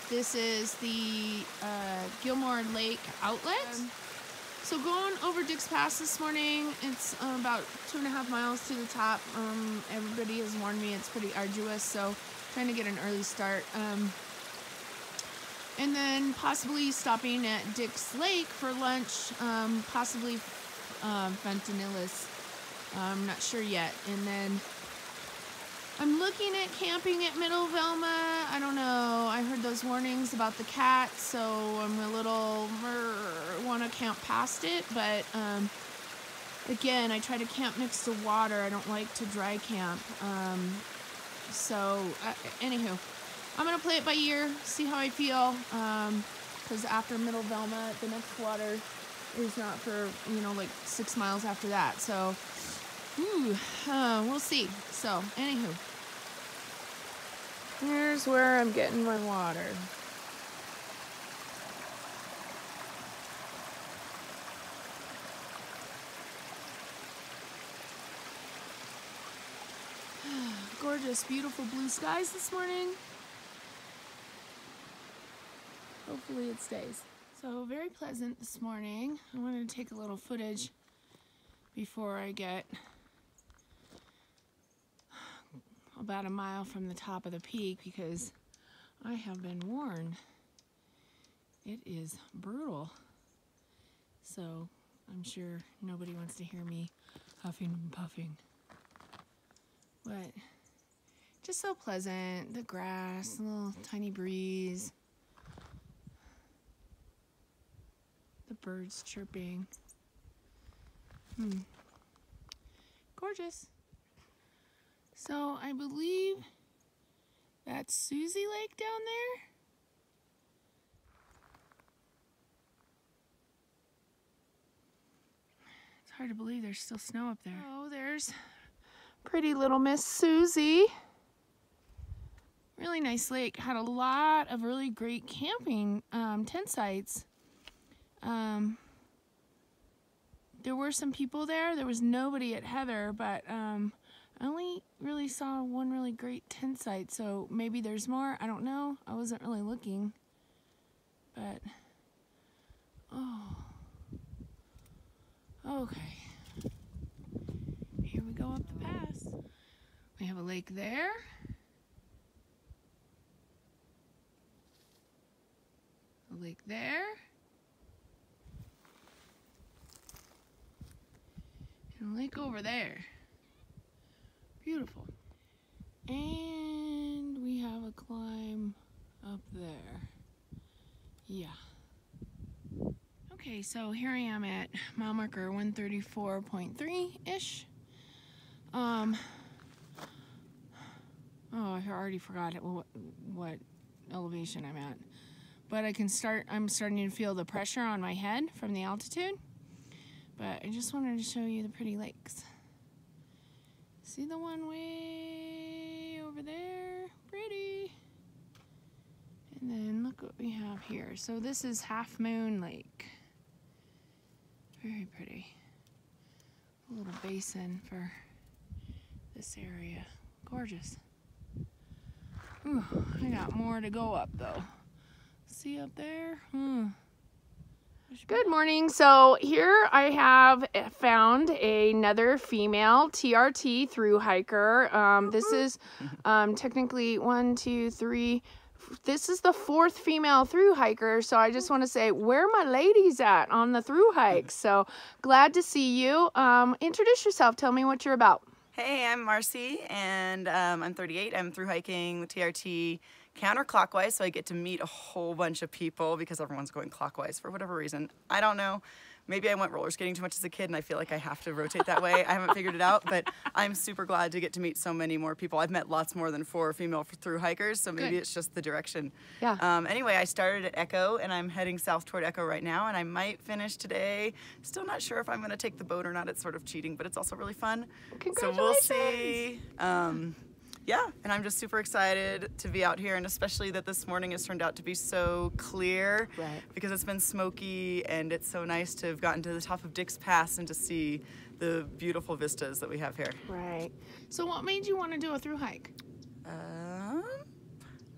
This is the Gilmore Lake outlet. So going over Dick's Pass this morning, it's about 2.5 miles to the top. Everybody has warned me it's pretty arduous, so trying to get an early start. And then possibly stopping at Dick's Lake for lunch, possibly Fontanellis. I'm not sure yet. And then I'm looking at camping at Middle Velma. I don't know. I heard those warnings about the cat, so I'm a little want to camp past it. But again, I try to camp next to water. I don't like to dry camp. Anywho, I'm gonna play it by ear, see how I feel. Because after Middle Velma, the next water is not for like 6 miles after that. So. We'll see. So, anywho, here's where I'm getting my water. Gorgeous, beautiful blue skies this morning. Hopefully it stays. So, very pleasant this morning. I wanted to take a little footage before I get about a mile from the top of the peak, because I have been warned it is brutal. So I'm sure nobody wants to hear me huffing and puffing, but just so pleasant. The grass, a little tiny breeze, the birds chirping. Gorgeous. So I believe that's Susie Lake down there. It's hard to believe there's still snow up there. Oh, there's pretty little Miss Susie. Really nice lake. Had a lot of really great camping tent sites. There were some people there. There was nobody at Heather, but I only really saw one really great tent site, so maybe there's more. I don't know. I wasn't really looking. But, okay. Here we go up the pass. We have a lake there. A lake there. And a lake over there. Beautiful. And we have a climb up there. Yeah. Okay, so here I am at mile marker 134.3-ish. I already forgot what elevation I'm at. But I'm starting to feel the pressure on my head from the altitude. But I just wanted to show you the pretty lakes. See the one way over there? Pretty. And then look what we have here. So this is Half Moon Lake. Very pretty. A little basin for this area. Gorgeous. Ooh, I got more to go up though. See up there? Good morning. So here I have found another female TRT thru hiker. This is technically 1, 2, 3. This is the 4th female thru hiker. So I just want to say, where are my ladies at on the thru hike? So glad to see you. Introduce yourself. Tell me what you're about. Hey, I'm Marci, and I'm 38. I'm thru hiking with TRT counterclockwise, so I get to meet a whole bunch of people because everyone's going clockwise for whatever reason. I don't know. Maybe I went roller skating too much as a kid and I feel like I have to rotate that way. I haven't figured it out, but I'm super glad to get to meet so many more people. I've met lots more than 4 female thru hikers, so maybe it's just the direction. Yeah. Anyway, I started at Echo and I'm heading south toward Echo right now, and I might finish today. Still not sure if I'm going to take the boat or not. It's sort of cheating, but it's also really fun. So we'll see. Yeah, and I'm just super excited to be out here, and especially that this morning has turned out to be so clear, because it's been smoky, and it's so nice to have gotten to the top of Dick's Pass and to see the beautiful vistas that we have here. Right. So what made you want to do a thru hike?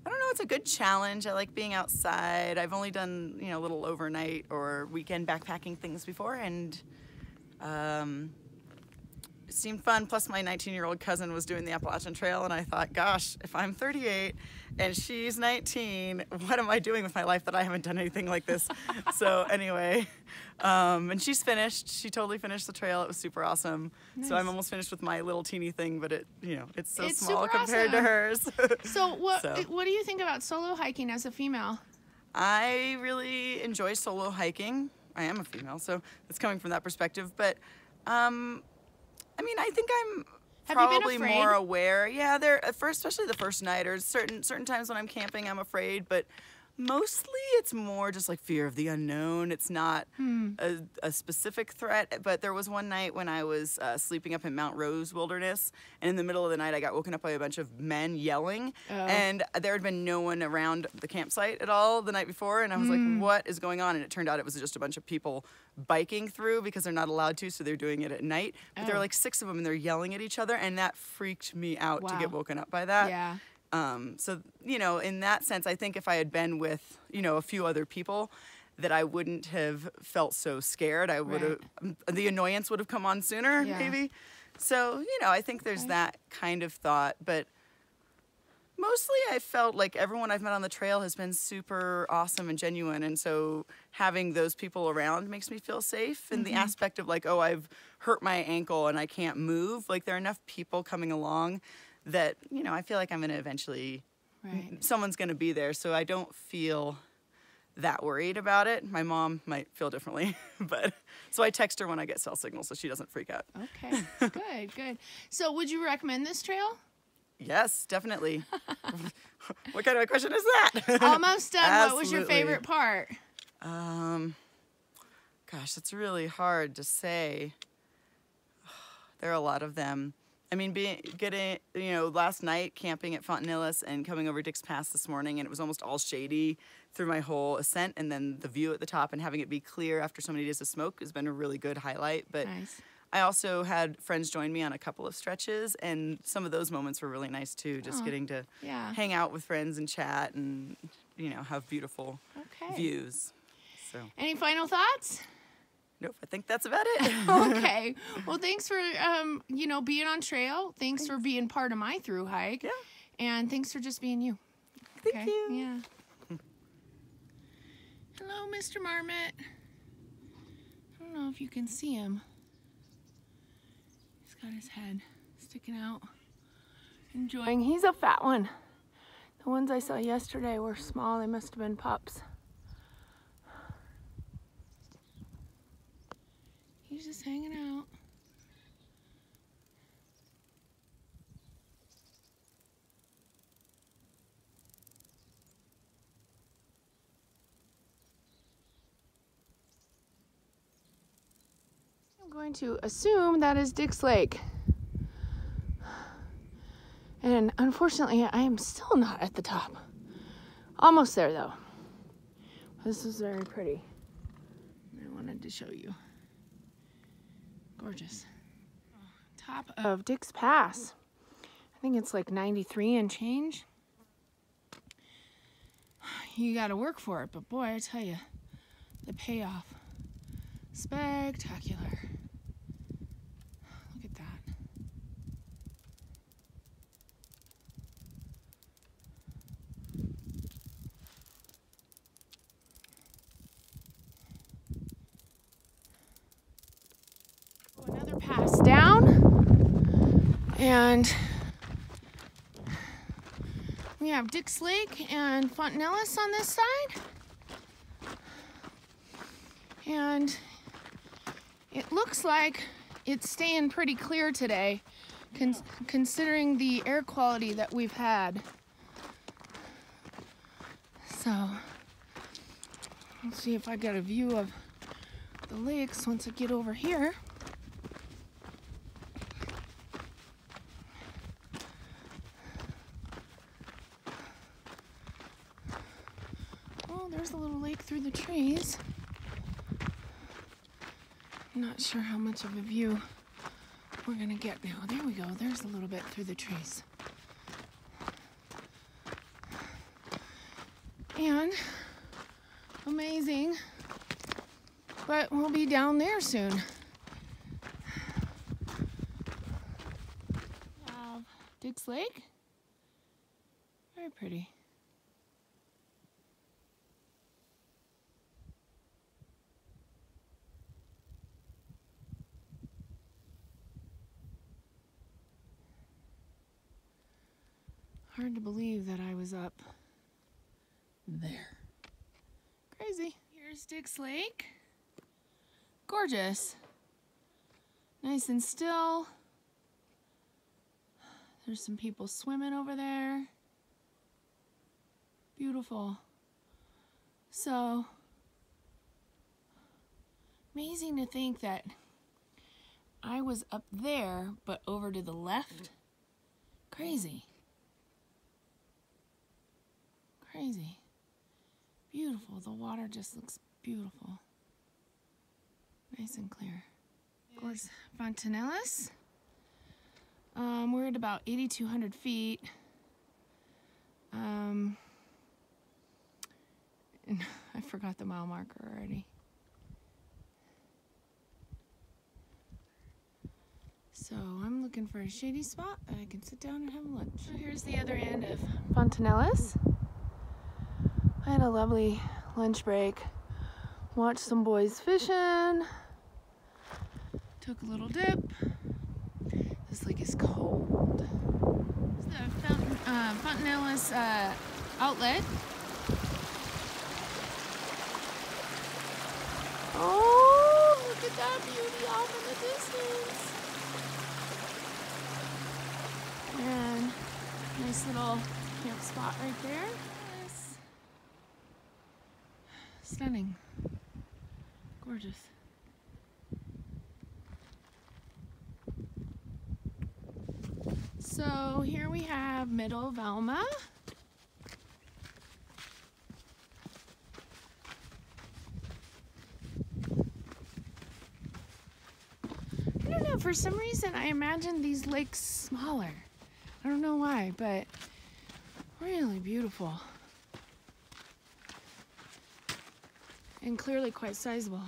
I don't know, it's a good challenge. I like being outside. I've only done, you know, little overnight or weekend backpacking things before, and it seemed fun. Plus my 19-year-old cousin was doing the Appalachian Trail, and I thought, gosh, if I'm 38 and she's 19, what am I doing with my life that I haven't done anything like this? So anyway, and she's finished. She totally finished the trail. It was super awesome. Nice. So I'm almost finished with my little teeny thing, but it, you know, it's so small compared to hers. So what do you think about solo hiking as a female? I really enjoy solo hiking. I am a female, so it's coming from that perspective. But I mean, I think I'm probably more aware. Yeah, especially the first night, or certain times when I'm camping, I'm afraid. But mostly, it's more just like fear of the unknown. It's not a specific threat. But there was one night when I was sleeping up in Mount Rose Wilderness, and in the middle of the night, I got woken up by a bunch of men yelling, and there had been no one around the campsite at all the night before. And I was like, "What is going on?" And it turned out it was just a bunch of people biking through because they're not allowed to, so they're doing it at night. But there were like 6 of them, and they're yelling at each other, and that freaked me out to get woken up by that. Yeah. So, you know, in that sense, I think if I had been with, you know, a few other people, that I wouldn't have felt so scared. I would have, the annoyance would have come on sooner, maybe. So, you know, I think there's that kind of thought, but mostly I felt like everyone I've met on the trail has been super awesome and genuine. And so having those people around makes me feel safe. And the aspect of like, oh, I've hurt my ankle and I can't move. Like there are enough people coming along that, you know, I feel like I'm going to eventually, someone's going to be there. So I don't feel that worried about it. My mom might feel differently, but so I text her when I get cell signal so she doesn't freak out. Okay, good, good. So would you recommend this trail? Yes, definitely. What kind of a question is that? Almost done. What was your favorite part? Gosh, it's really hard to say. There are a lot of them. I mean, getting, you know, last night camping at Fontanellis and coming over Dick's Pass this morning, and it was almost all shady through my whole ascent, and then the view at the top and having it be clear after so many days of smoke has been a really good highlight. But I also had friends join me on a couple of stretches, and some of those moments were really nice too, just getting to hang out with friends and chat and, you know, have beautiful views. So. Any final thoughts? Nope, I think that's about it. Okay. Well, thanks for, you know, being on trail. Thanks for being part of my through hike. Yeah. And thanks for just being you. Thank you. Yeah. Hello, Mr. Marmot. I don't know if you can see him. He's got his head sticking out. Enjoying. He's a fat one. The ones I saw yesterday were small. They must have been pups. He's just hanging out. I'm going to assume that is Dick's Lake. And unfortunately, I am still not at the top. Almost there though. This is very pretty. I wanted to show you. Gorgeous. Top of Dick's Pass. I think it's like 93 and change. You got to work for it, but boy, I tell you, the payoff, spectacular. Look at that. Another pass down, and we have Dick's Lake and Fontanellis on this side, and it looks like it's staying pretty clear today, considering the air quality that we've had. So let's see if I get a view of the lakes once I get over here. There's a little lake through the trees. I'm not sure how much of a view we're gonna get now. There we go, there's a little bit through the trees. And amazing, but we'll be down there soon. Dick's Lake, very pretty. Hard to believe that I was up there. Crazy. Here's Dick's Lake. Gorgeous. Nice and still. There's some people swimming over there. Beautiful. So, amazing to think that I was up there, but over to the left. Crazy. Crazy. Beautiful. The water just looks beautiful. Nice and clear. Of course, Fontanellis. We're at about 8,200 feet. And I forgot the mile marker already. So I'm looking for a shady spot that I can sit down and have lunch. So here's the other end of Fontanellis. I had a lovely lunch break. Watched some boys fishing. Took a little dip. This lake is cold. This is the Fontanellis outlet. Oh, look at that beauty off in the distance. And nice little camp spot right there. Yes. Stunning. Gorgeous. So here we have Middle Velma. I don't know, for some reason I imagined these lakes smaller. I don't know why, but really beautiful. And clearly quite sizable.